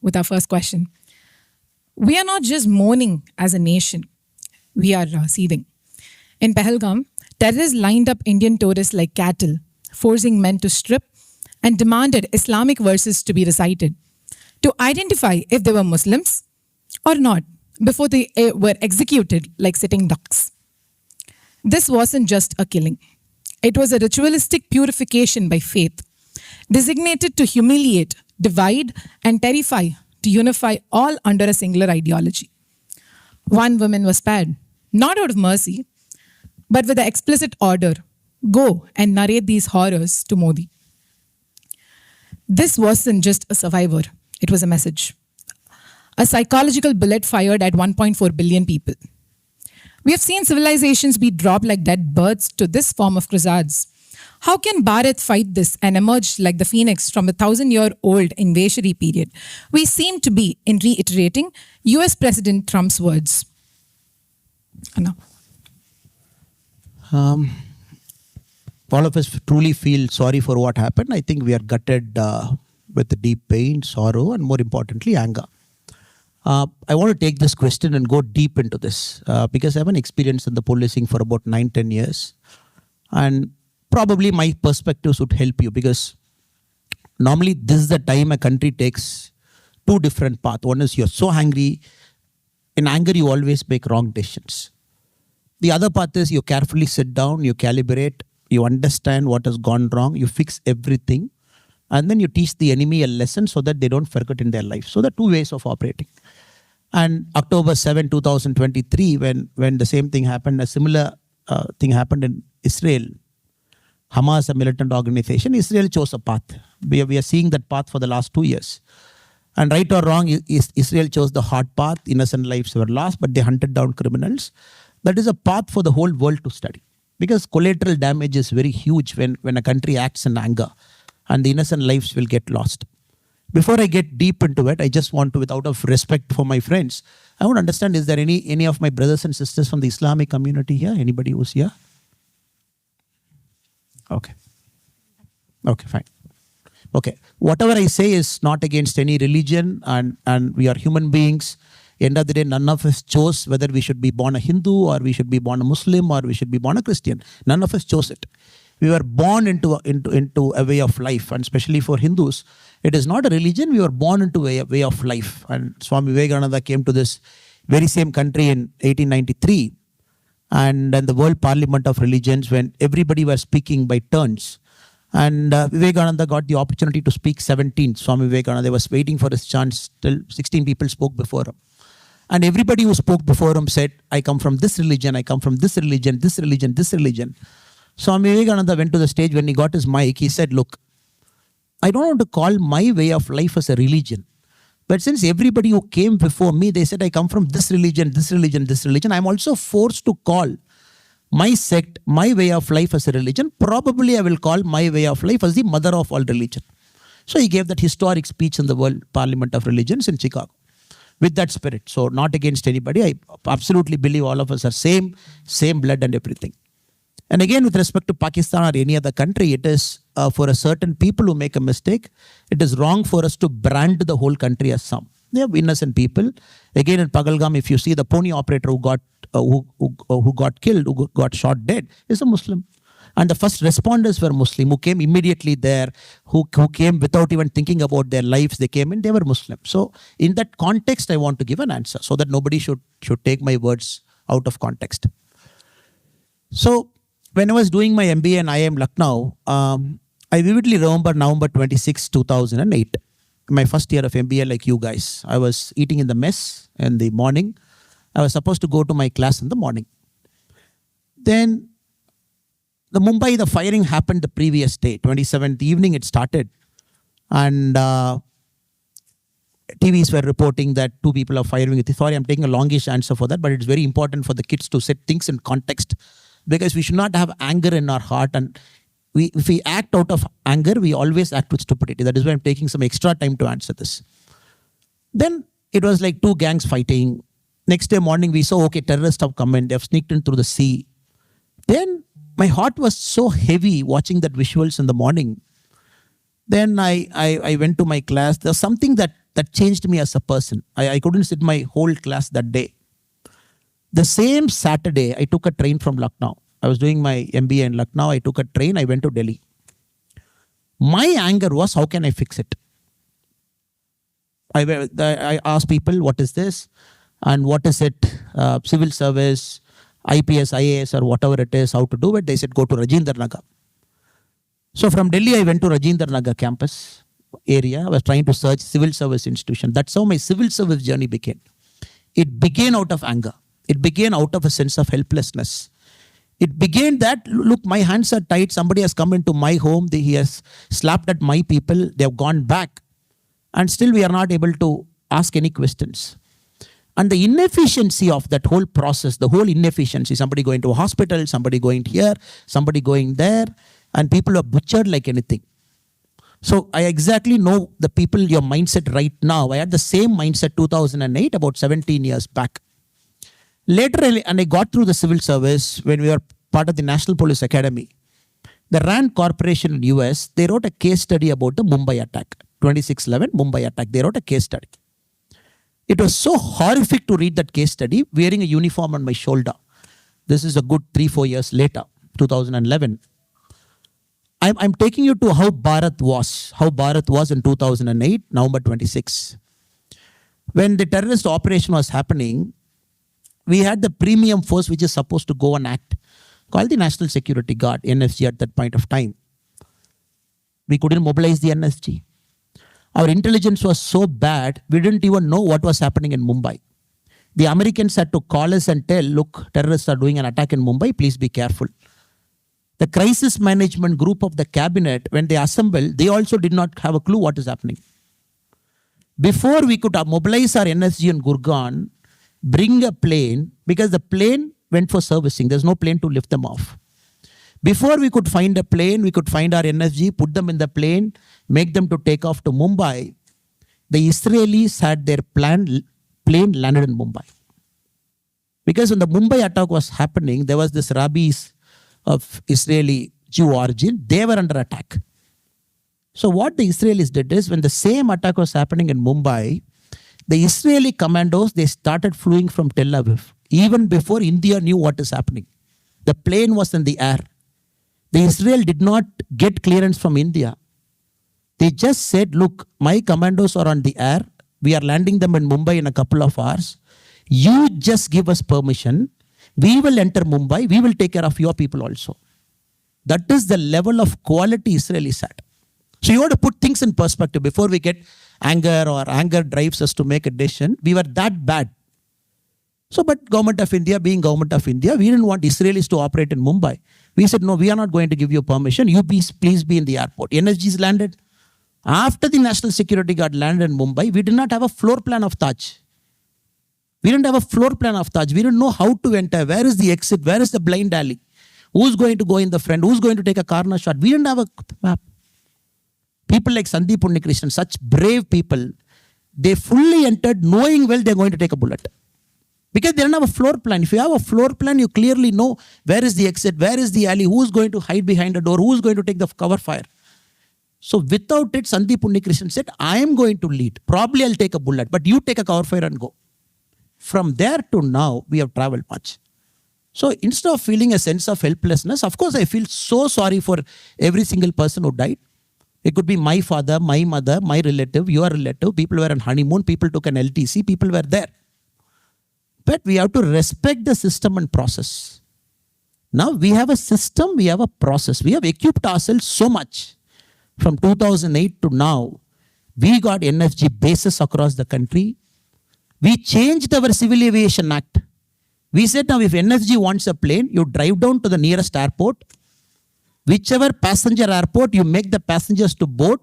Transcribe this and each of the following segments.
with our first question. We are not just mourning as a nation, we are seething. In Pahalgam, terrorists lined up Indian tourists like cattle, forcing men to strip and demanded Islamic verses to be recited to identify if they were Muslims or not before they were executed like sitting ducks. This wasn't just a killing. It was a ritualistic purification by faith, designated to humiliate, divide, and terrify, to unify all under a singular ideology. One woman was spared, not out of mercy, but with the explicit order, go and narrate these horrors to Modi. This wasn't just a survivor, it was a message. A psychological bullet fired at 1.4 billion people. We have seen civilizations be dropped like dead birds to this form of crusades. How can Bharat fight this and emerge like the phoenix from the 1,000-year-old invasionary period? We seem to be in reiterating US President Trump's words. Anna. All of us truly feel sorry for what happened. I think we are gutted with deep pain, sorrow, and more importantly, anger. I want to take this question and go deep into this because I have an experience in the policing for about 9-10 years. And probably my perspectives would help you because normally this is the time a country takes two different paths. One is you're so angry. In anger, you always make wrong decisions. The other path is you carefully sit down, you calibrate, you understand what has gone wrong, you fix everything, and then you teach the enemy a lesson so that they don't forget in their life. So there are two ways of operating. And October 7, 2023, when the same thing happened, a similar thing happened in Israel. Hamas, a militant organization, Israel chose a path. We are seeing that path for the last 2 years. And right or wrong, Israel chose the hard path. Innocent lives were lost, but they hunted down criminals. That is a path for the whole world to study. Because collateral damage is very huge when a country acts in anger. And the innocent lives will get lost. Before I get deep into it, I just want to, without of respect for my friends, I want to understand, is there any of my brothers and sisters from the Islamic community here? Anybody who's here? Okay. Okay, fine. Okay. Whatever I say is not against any religion and we are human beings. End of the day, none of us chose whether we should be born a Hindu or we should be born a Muslim or we should be born a Christian. None of us chose it. We were born into a way of life, and especially for Hindus, it is not a religion. We were born into a way of life. And Swami Vivekananda came to this very same country in 1893, and in the World Parliament of Religions, when everybody was speaking by turns. And Vivekananda got the opportunity to speak 17. Swami Vivekananda was waiting for his chance till 16 people spoke before him. And everybody who spoke before him said, I come from this religion, I come from this religion, this religion, this religion. Swami Vivekananda went to the stage. When he got his mic, he said, look, I don't want to call my way of life as a religion. But since everybody who came before me, they said, I come from this religion, this religion, this religion, I'm also forced to call my sect, my way of life as a religion. Probably I will call my way of life as the mother of all religion. So he gave that historic speech in the World Parliament of Religions in Chicago with that spirit. So not against anybody. I absolutely believe all of us are same blood and everything. And again, with respect to Pakistan or any other country, it is for a certain people who make a mistake, it is wrong for us to brand the whole country as some. They are innocent people. Again, in Pahalgam, if you see the pony operator who got killed, who got shot dead, is a Muslim. And the first responders were Muslim, who came immediately there, who came without even thinking about their lives. They came in, they were Muslim. So in that context, I want to give an answer so that nobody should take my words out of context. So when I was doing my MBA in IIM Lucknow, I vividly remember November 26, 2008. My first year of MBA, like you guys. I was eating in the mess in the morning. I was supposed to go to my class in the morning. Then the firing happened the previous day, 27th evening it started. And TVs were reporting that 2 people are firing. Sorry, I'm taking a longish answer for that, but it's very important for the kids to set things in context. Because we should not have anger in our heart, and if we act out of anger, we always act with stupidity. That is why I'm taking some extra time to answer this. Then it was like 2 gangs fighting. Next day morning, we saw, okay, terrorists have come in. They have sneaked in through the sea. Then my heart was so heavy watching that visuals in the morning. Then I went to my class. There's something that that changed me as a person. I couldn't sit my whole class that day. The same Saturday, I took a train from Lucknow. I was doing my MBA in Lucknow. I took a train. I went to Delhi. My anger was, how can I fix it? I asked people, what is this? And what is it? Civil service, IPS, IAS, or whatever it is, how to do it. They said, go to Rajendra Nagar. So from Delhi, I went to Rajendra Nagar campus area. I was trying to search civil service institution. That's how my civil service journey began. It began out of anger. It began out of a sense of helplessness. It began that, look, my hands are tied. Somebody has come into my home. He has slapped at my people. They have gone back. And still we are not able to ask any questions. And the inefficiency of that whole process, the whole inefficiency, somebody going to a hospital, somebody going here, somebody going there, and people are butchered like anything. So I exactly know the people, your mindset right now. I had the same mindset 2008, about 17 years back. Later, and I got through the civil service when we were part of the National Police Academy. The RAND Corporation in US, they wrote a case study about the Mumbai attack, 26/11 Mumbai attack. They wrote a case study. It was so horrific to read that case study, wearing a uniform on my shoulder. This is a good 3-4 years later, 2011. I'm taking you to how Bharat was in 2008, November 26. When the terrorist operation was happening, we had the premium force which is supposed to go and act, called the National Security Guard, NSG at that point of time. We couldn't mobilize the NSG. Our intelligence was so bad, we didn't even know what was happening in Mumbai. The Americans had to call us and tell, look, terrorists are doing an attack in Mumbai, please be careful. The crisis management group of the cabinet, when they assembled, they also did not have a clue what is happening. Before we could mobilize our NSG in Gurgaon, bring a plane, because the plane went for servicing. There's no plane to lift them off. Before we could find a plane, we could find our NSG, put them in the plane, make them to take off to Mumbai. The Israelis had their plane landed in Mumbai. Because when the Mumbai attack was happening, there was this rabbis of Israeli Jew origin. They were under attack. So what the Israelis did is, when the same attack was happening in Mumbai, the Israeli commandos, they started flying from Tel Aviv, even before India knew what is happening. The plane was in the air. The Israel did not get clearance from India. They just said, look, my commandos are on the air. We are landing them in Mumbai in a couple of hours. You just give us permission. We will enter Mumbai. We will take care of your people also. That is the level of quality Israelis had. So you want to put things in perspective before we get anger, or anger drives us to make a decision. We were that bad. So, but Government of India, being Government of India, we didn't want Israelis to operate in Mumbai. We said, no, we are not going to give you permission. You please be in the airport. NSGs landed. After the National Security Guard landed in Mumbai, we did not have a floor plan of Taj. We didn't have a floor plan of Taj. We didn't know how to enter. Where is the exit? Where is the blind alley? Who's going to go in the front? Who's going to take a corner shot? We didn't have a map. People like Sandeep Unnikrishnan, such brave people, they fully entered knowing well they're going to take a bullet. Because they don't have a floor plan. If you have a floor plan, you clearly know where is the exit, where is the alley, who's going to hide behind a door, who's going to take the cover fire. So without it, Sandeep Unnikrishnan said, I am going to lead. Probably I'll take a bullet, but you take a cover fire and go. From there to now, we have traveled much. So instead of feeling a sense of helplessness, of course, I feel so sorry for every single person who died. It could be my father, my mother, my relative, your relative. People were on honeymoon. People took an LTC. People were there. But we have to respect the system and process. Now we have a system, we have a process. We have equipped ourselves so much. From 2008 to now, we got NFG bases across the country. We changed our Civil Aviation Act. We said now if NFG wants a plane, you drive down to the nearest airport. Whichever passenger airport, you make the passengers to board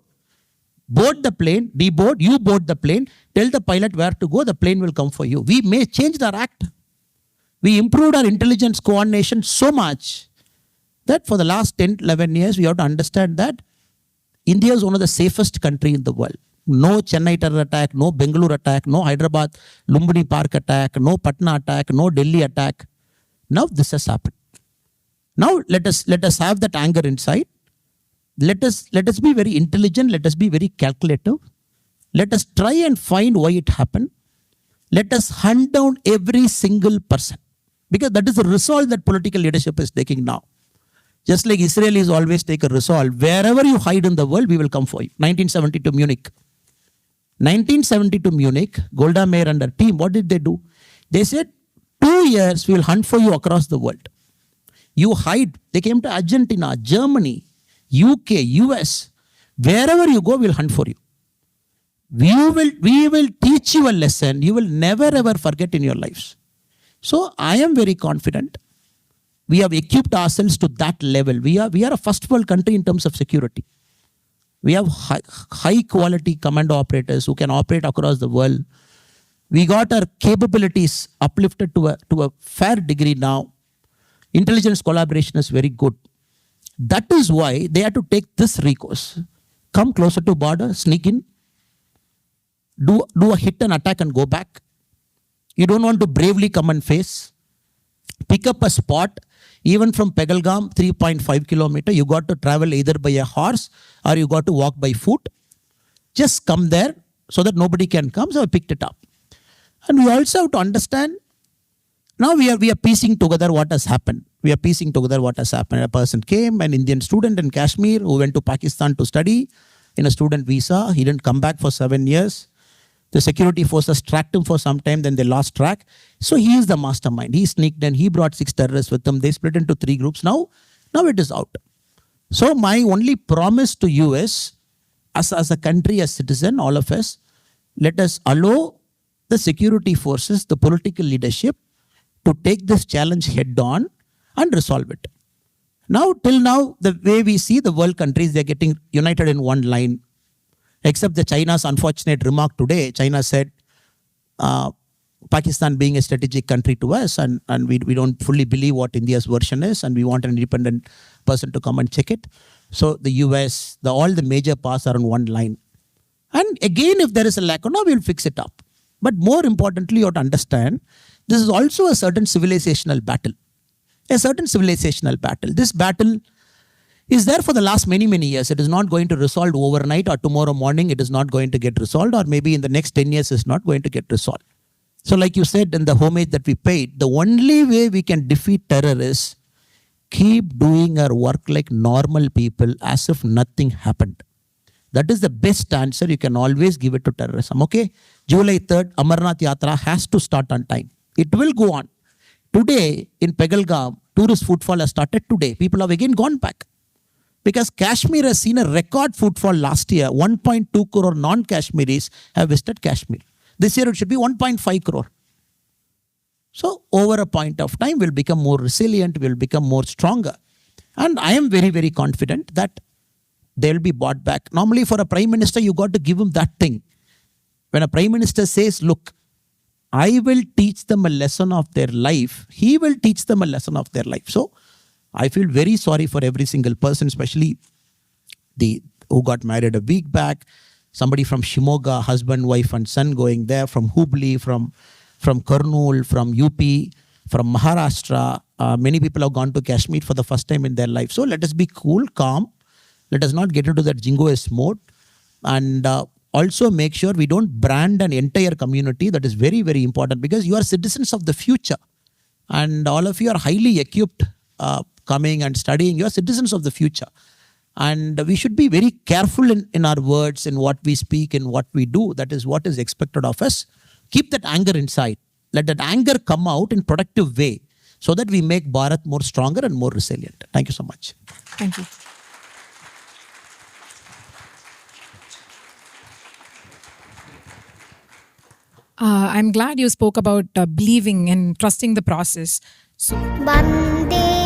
the plane, deboard, you board the plane, tell the pilot where to go, the plane will come for you. We may change our act. We improved our intelligence coordination so much that for the last 10, 11 years, we have to understand that India is one of the safest countries in the world. No Chennai terror attack, no Bengaluru attack, no Hyderabad Lumbini Park attack, no Patna attack, no Delhi attack. Now this has happened. Now let us have that anger inside. Let us be very intelligent. Let us be very calculative. Let us try and find why it happened. Let us hunt down every single person. Because that is the resolve that political leadership is taking now. Just like Israelis always take a resolve, wherever you hide in the world, we will come for you. 1972 Munich. 1972 Munich, Golda Meir and her team, what did they do? They said, 2 years we will hunt for you across the world. You hide. They came to Argentina, Germany, UK, US. Wherever you go, we'll hunt for you. We will teach you a lesson you will never ever forget in your lives. So I am very confident. We have equipped ourselves to that level. We are a first world country in terms of security. We have high quality commando operators who can operate across the world. We got our capabilities uplifted to a fair degree now. Intelligence collaboration is very good. That is why they had to take this recourse. Come closer to border, sneak in, do a hit and attack and go back. You don't want to bravely come and face. Pick up a spot. Even from Pahalgam, 3.5 kilometers, you got to travel either by a horse or you got to walk by foot. Just come there so that nobody can come. So I picked it up. And we also have to understand, now we are piecing together what has happened. We are piecing together what has happened. A person came, an Indian student in Kashmir who went to Pakistan to study in a student visa. He didn't come back for 7 years. The security forces tracked him for some time, then they lost track. So he is the mastermind. He sneaked in, he brought 6 terrorists with him. They split into 3 groups. Now it is out. So my only promise to you is, as a country, as citizen, all of us, let us allow the security forces, the political leadership, to take this challenge head on and resolve it. Now, till now, the way we see the world countries, they're getting united in one line. Except the China's unfortunate remark today. China said, Pakistan being a strategic country to us, and we don't fully believe what India's version is, and we want an independent person to come and check it. So the US, all the major powers are on one line. And again, if there is a lack, no, we'll fix it up. But more importantly, you have to understand, this is also a certain civilizational battle. A certain civilizational battle. This battle is there for the last many, many years. It is not going to resolve overnight or tomorrow morning. It is not going to get resolved, or maybe in the next 10 years it's not going to get resolved. So like you said in the homage that we paid, the only way we can defeat terror is keep doing our work like normal people as if nothing happened. That is the best answer you can always give it to terrorism. Okay, July 3rd, Amarnath Yatra has to start on time. It will go on. Today in Pahalgam, tourist footfall has started today. People have again gone back. Because Kashmir has seen a record footfall last year. 1.2 crore non-Kashmiris have visited Kashmir. This year it should be 1.5 crore. So over a point of time, we'll become more resilient, we'll become more stronger. And I am very, very confident that they'll be brought back. Normally for a prime minister, you got to give him that thing. When a prime minister says, look, I will teach them a lesson of their life, he will teach them a lesson of their life. So I feel very sorry for every single person, especially who got married a week back. Somebody from Shimoga, husband, wife and son going there, from Hubli, from Kurnool, from UP, from Maharashtra. Many people have gone to Kashmir for the first time in their life. So let us be cool, calm. Let us not get into that jingoist mode. And also make sure we don't brand an entire community. That is very, very important, because you are citizens of the future. And all of you are highly equipped, coming and studying. You are citizens of the future. And we should be very careful in our words, in what we speak, in what we do. That is what is expected of us. Keep that anger inside. Let that anger come out in productive way, so that we make Bharat more stronger and more resilient. Thank you so much. Thank you. I'm glad you spoke about believing and trusting the process. So, Bande